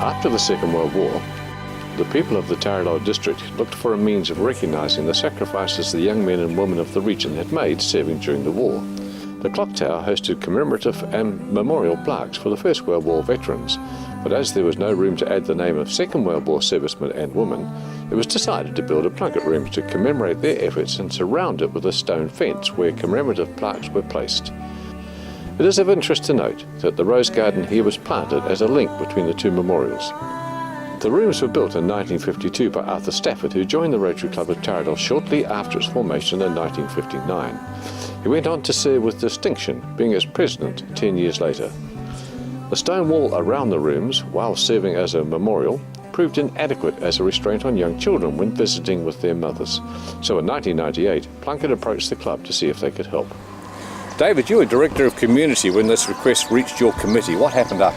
After the Second World War, the people of the Taradale district looked for a means of recognising the sacrifices the young men and women of the region had made serving during the war. The clock tower hosted commemorative and memorial plaques for the First World War veterans, but as there was no room to add the name of Second World War servicemen and women, it was decided to build a Plunket Rooms to commemorate their efforts and surround it with a stone fence where commemorative plaques were placed. It is of interest to note that the rose garden here was planted as a link between the two memorials. The rooms were built in 1952 by Arthur Stafford, who joined the Rotary Club of Taradale shortly after its formation in 1959. He went on to serve with distinction, being its president 10 years later. The stone wall around the rooms, while serving as a memorial, proved inadequate as a restraint on young children when visiting with their mothers. So in 1998, Plunket approached the club to see if they could help. David, you were Director of Community when this request reached your committee. What happened up?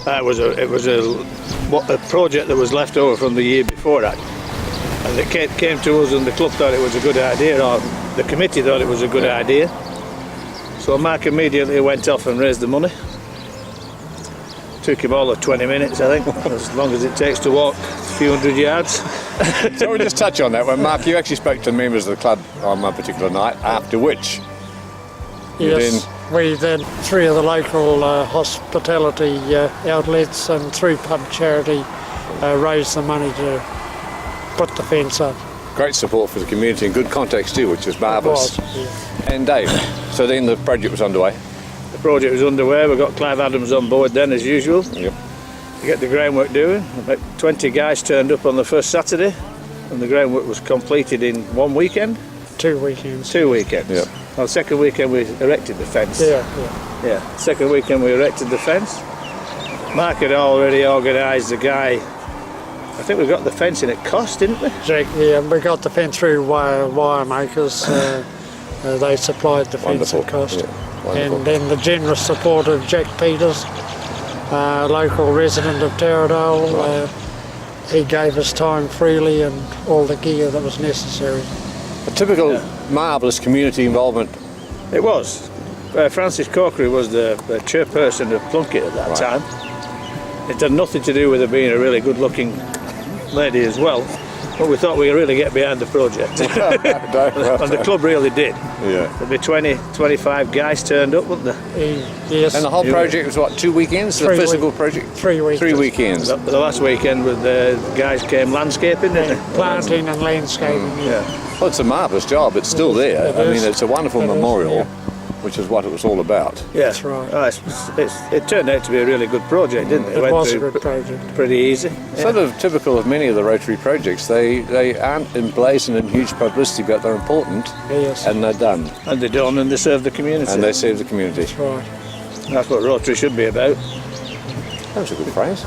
It was a project that was left over from the year before that, and it came to us and the club thought it was a good idea, or the committee thought it was a good idea. So Mark immediately went off and raised the money. Took him all of 20 minutes, I think, as long as it takes to walk a few hundred yards. So we'll just touch on that one. Mark, you actually spoke to members of the club on one particular night, after which yes, we then, three of the local hospitality outlets and through pub charity raised the money to put the fence up. Great support for the community and good contacts too, which was marvellous. Yeah. And Dave, so then the project was underway? The project was underway. We got Clive Adams on board then, as usual. Yep. To get the groundwork doing. About 20 guys turned up on the first Saturday, and the groundwork was completed in one weekend. 2 weekends. 2 weekends. Yep. Well, second weekend we erected the fence. Yeah. Second weekend we erected the fence. Mark had already organised the guy. I think we got the fence in at cost, didn't we? Yeah, we got the fence through wire makers. They supplied the fence at cost. Yeah, and then the generous support of Jack Peters, local resident of Taradale. Right. He gave us time freely and all the gear that was necessary. A typical marvellous community involvement. It was. Francis Corkery was the chairperson of Plunket at that time. It had nothing to do with her being a really good-looking lady as well, but we thought we'd really get behind the project. And the club really did. Yeah. There'd be 25 guys turned up, wouldn't there? Yes. And the whole project was what, 2 weekends? The physical project? 3 weekends. 3 weekends. The last weekend with the guys came landscaping, didn't they? Planting and landscaping. Well, it's a marvellous job. It's still there. It I is. mean, it's a wonderful memorial, which is what it was all about. Yeah, that's right. It turned out to be a really good project, didn't it? It was a good project. Pretty easy. Sort of typical of many of the Rotary projects. They aren't emblazoned in huge publicity, but they're important. Yes. And they're done. And they're done and they serve the community. And they serve the community. That's right. That's what Rotary should be about. That was a good phrase.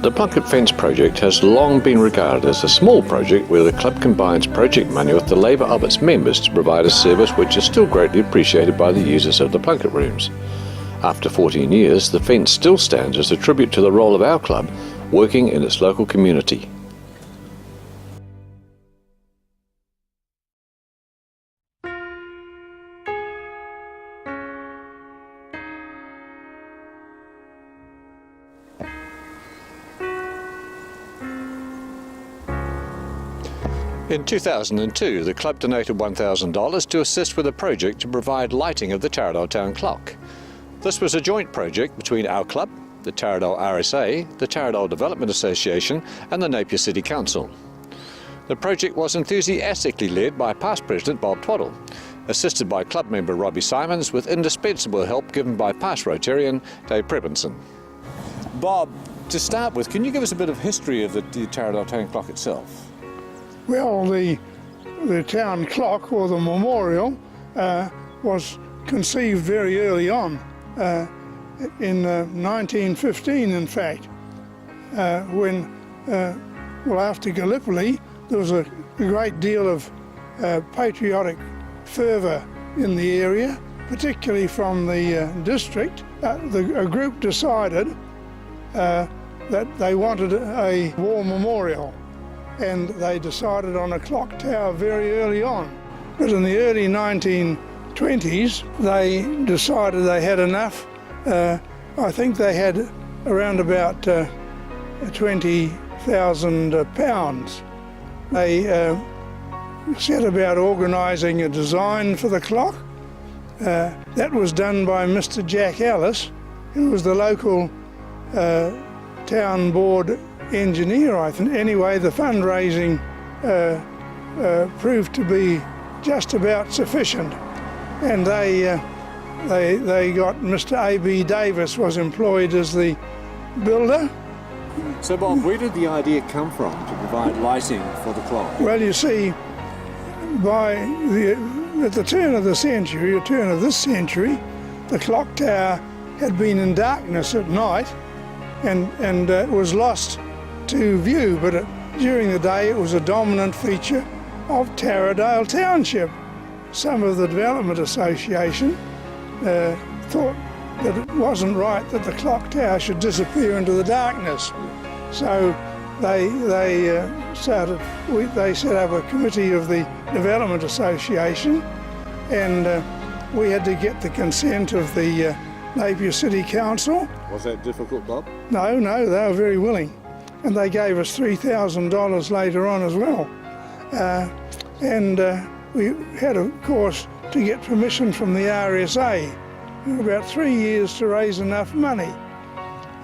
The Plunket Fence project has long been regarded as a small project where the club combines project money with the labour of its members to provide a service which is still greatly appreciated by the users of the Plunket Rooms. After 14 years, the fence still stands as a tribute to the role of our club working in its local community. In 2002, the club donated $1,000 to assist with a project to provide lighting of the Taradale Town Clock. This was a joint project between our club, the Taradale RSA, the Taradale Development Association and the Napier City Council. The project was enthusiastically led by past President Bob Twaddle, assisted by club member Robbie Simons with indispensable help given by past Rotarian Dave Prebinson. Bob, to start with, can you give us a bit of history of the Taradale Town Clock itself? Well, the town clock, or the memorial, was conceived very early on, in 1915 in fact, when, after Gallipoli, there was a great deal of patriotic fervour in the area, particularly from the district. A group decided that they wanted a war memorial, and they decided on a clock tower very early on. But in the early 1920s, they decided they had enough. I think they had around about £20,000. They set about organising a design for the clock. That was done by Mr. Jack Ellis, who was the local town board engineer, I think. Anyway, the fundraising proved to be just about sufficient, and they got Mr. A.B. Davis was employed as the builder. So Bob, where did the idea come from to provide lighting for the clock? Well, you see, at the turn of the century, or turn of this century, the clock tower had been in darkness at night, and it was lost to view, but during the day it was a dominant feature of Taradale Township. Some of the Development Association thought that it wasn't right that the clock tower should disappear into the darkness. So they set up a committee of the Development Association, and we had to get the consent of the Napier City Council. Was that difficult, Bob? No, they were very willing, and they gave us $3,000 later on as well. We had, of course, to get permission from the RSA. It was about 3 years to raise enough money,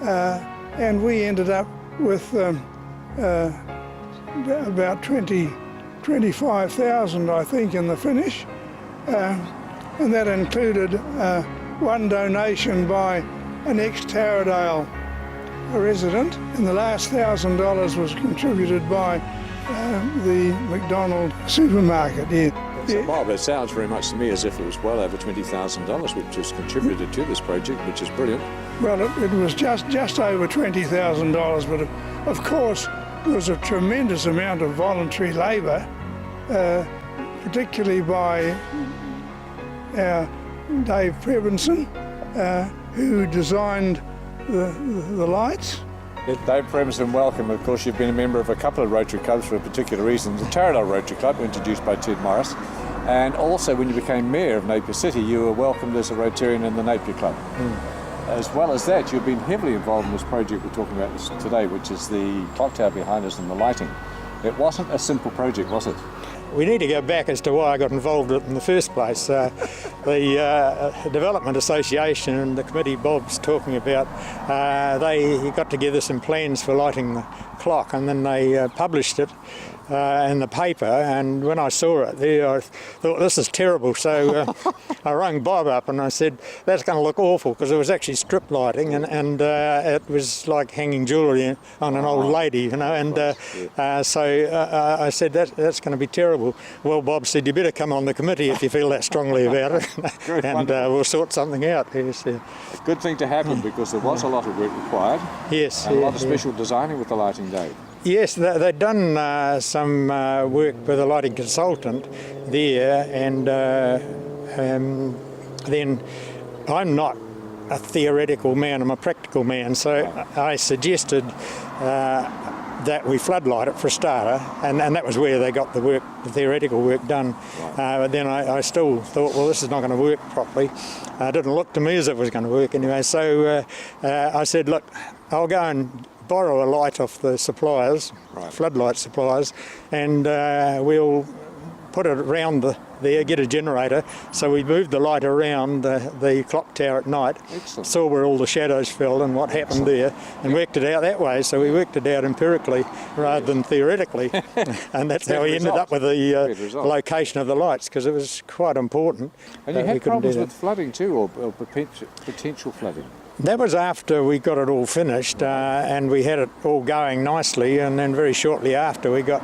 and we ended up with about 25,000, I think, in the finish, and that included one donation by an ex-Taradale resident, and the last $1,000 was contributed by the McDonald supermarket here. So Bob, it sounds very much to me as if it was well over $20,000 which was contributed to this project, which is brilliant. Well, it was just over $20,000, but of course there was a tremendous amount of voluntary labour, particularly by our Dave Prebinson, who designed the lights. Dave Prebinson, welcome. Of course, you've been a member of a couple of Rotary Clubs for a particular reason. The Taradale Rotary Club, introduced by Ted Morris, and also when you became Mayor of Napier City, you were welcomed as a Rotarian in the Napier Club. As well as that, you've been heavily involved in this project we're talking about today, which is the clock tower behind us and the lighting. It wasn't a simple project, was it? We need to go back as to why I got involved in the first place. The Development Association and the committee Bob's talking about, they got together some plans for lighting the clock, and then they published it in the paper, and when I saw it there I thought, this is terrible, so I rang Bob up and I said, that's going to look awful, because it was actually strip lighting, and it was like hanging jewellery on an old lady, you know, and so I said, that's going to be terrible. Well, Bob said, you better come on the committee if you feel that strongly about it, and we'll sort something out. Yes, Good thing to happen, because there was a lot of work required. Yes. And a lot of special designing with the lighting, Dave. Yes, they'd done some work with a lighting consultant there, and then I'm not a theoretical man, I'm a practical man, so I suggested that we floodlight it for a starter, and that was where they got the theoretical work done. But then I still thought, well, this is not going to work properly. It didn't look to me as if it was going to work anyway, so I said, look, I'll go and borrow a light off the suppliers, floodlight suppliers, and we'll put it around there, get a generator. So we moved the light around the clock tower at night. Excellent. Saw where all the shadows fell and what happened there, and worked it out that way. So we worked it out empirically rather than theoretically, and that's how we ended up with the location of the lights, because it was quite important. And you had problems with flooding too, or potential flooding? That was after we got it all finished, and we had it all going nicely, and then very shortly after we got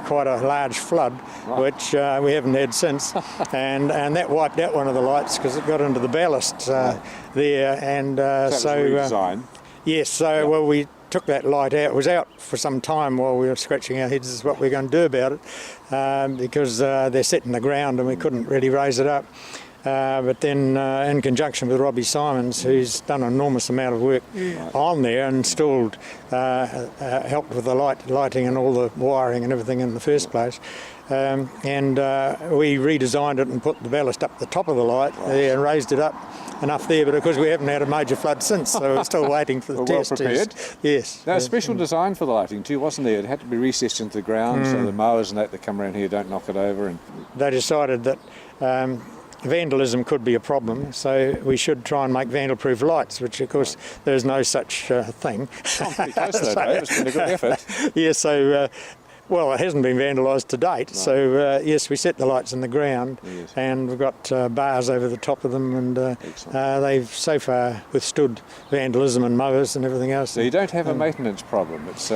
quite a large flood, which we haven't had since, and that wiped out one of the lights because it got into the ballast there, and so yes, so well, we took that light out. It was out for some time while we were scratching our heads as what we're going to do about it, because they're set in the ground and we couldn't really raise it up. But then in conjunction with Robbie Simons, who's done an enormous amount of work on there and installed, helped with the lighting and all the wiring and everything in the first place. And we redesigned it and put the ballast up the top of the light there and raised it up, enough there, but of course we haven't had a major flood since, so we're still waiting for the We're well test. prepared. Yes. Now, special design for the lighting too, wasn't there? It had to be recessed into the ground so the mowers and that come around here don't knock it over. And They decided that vandalism could be a problem, so we should try and make vandal-proof lights, which of course there's no such thing. pretty close though, Dave. It's been a good effort. Yeah, so, well, it hasn't been vandalised to date, so yes, we set the lights in the ground, and we've got bars over the top of them, and they've so far withstood vandalism and mowers and everything else. So you don't have a maintenance problem. It's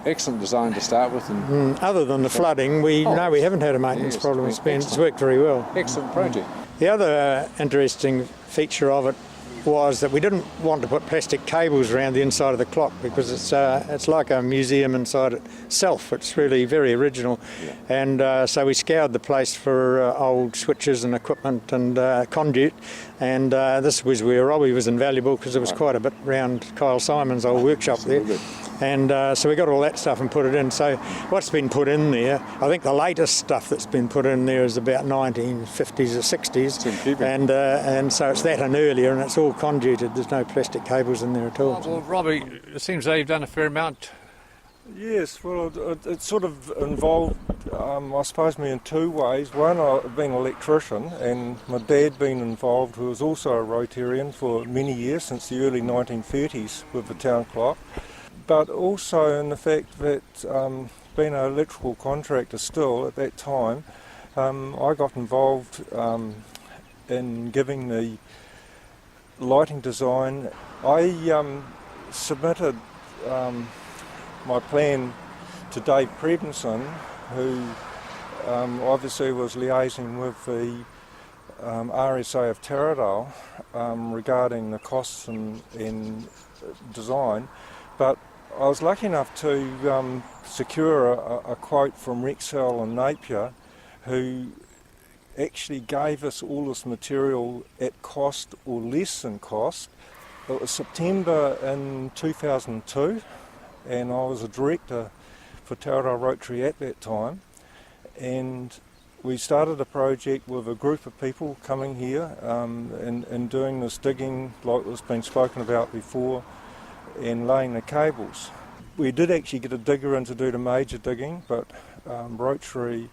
excellent design to start with. And other than the flooding, we haven't had a maintenance problem. It's worked very well. excellent project. The other interesting feature of it was that we didn't want to put plastic cables around the inside of the clock because it's like a museum inside itself. It's really very original, and so we scoured the place for old switches and equipment and conduit, and this was where Robbie was invaluable because there was quite a bit around Kyle Simon's old workshop there. And so we got all that stuff and put it in. So what's been put in there, I think the latest stuff that's been put in there is about 1950s or 60s. And so it's that and earlier, and it's all conduited. There's no plastic cables in there at all. Well, Robbie, it seems that you've done a fair amount. Yes, well, it sort of involved, I suppose, me in two ways. One, I've been an electrician, and my dad been involved, who was also a Rotarian for many years, since the early 1930s with the town clock. But also in the fact that being an electrical contractor still at that time, I got involved in giving the lighting design. I submitted my plan to Dave Prebenson, who obviously was liaising with the RSA of Taradale regarding the costs and design. But I was lucky enough to secure a quote from Rexall and Napier, who actually gave us all this material at cost or less than cost. It was September in 2002, and I was a director for Taradale Rotary at that time, and we started a project with a group of people coming here and doing this digging like was been spoken about before, and laying the cables. We did actually get a digger in to do the major digging, but Rotary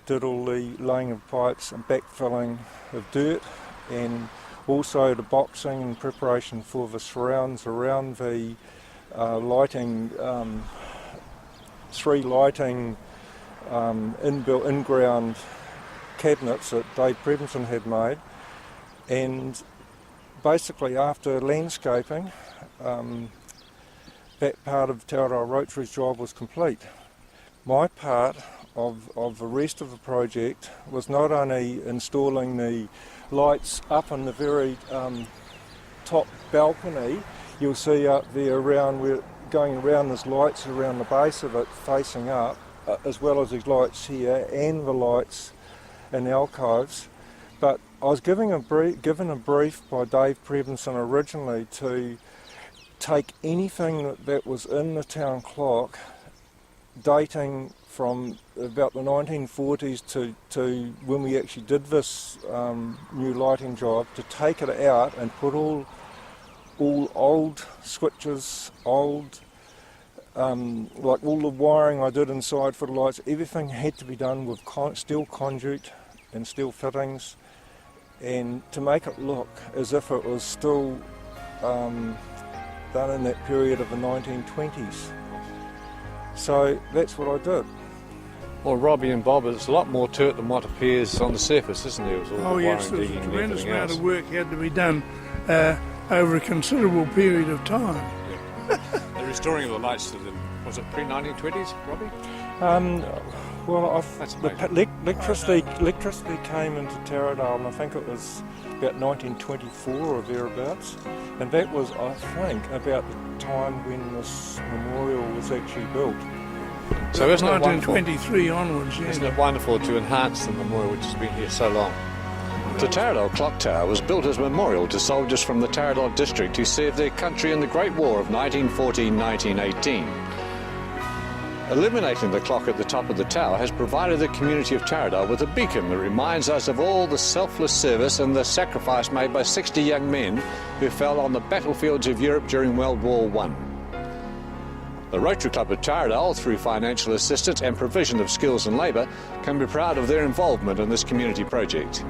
did all the laying of pipes and backfilling of dirt, and also the boxing in preparation for the surrounds around the lighting, three lighting inbuilt in-ground cabinets that Dave Prebenson had made. And basically after landscaping, that part of Taradale Rotary's job was complete. My part of the rest of the project was not only installing the lights up on the very top balcony. You'll see up there around, we're going around, there's lights around the base of it facing up, as well as these lights here and the lights in the alcoves. But I was given a brief by Dave Prebenson originally to take anything that was in the town clock dating from about the 1940s to when we actually did this new lighting job, to take it out and put all old switches, old like all the wiring I did inside for the lights, everything had to be done with steel conduit and steel fittings, and to make it look as if it was still done in that period of the 1920s. So that's what I did. Well, Robbie and Bob, it's a lot more to it than what appears on the surface, isn't there? It was all the yes, wiring, there's a digging and tremendous everything amount else. of work had to be done over a considerable period of time. The restoring of the lights, was it pre-1920s, Robbie? Well, That's the electricity came into Taradale, and I think it was about 1924 or thereabouts, and that was, I think, about the time when this memorial was actually built. So isn't it wonderful? 1923 onwards, yes. Isn't it wonderful to enhance the memorial which has been here so long? The Taradale Clock Tower was built as a memorial to soldiers from the Taradale district who served their country in the Great War of 1914-1918. Illuminating the clock at the top of the tower has provided the community of Taradale with a beacon that reminds us of all the selfless service and the sacrifice made by 60 young men who fell on the battlefields of Europe during World War I. The Rotary Club of Taradale, through financial assistance and provision of skills and labour, can be proud of their involvement in this community project.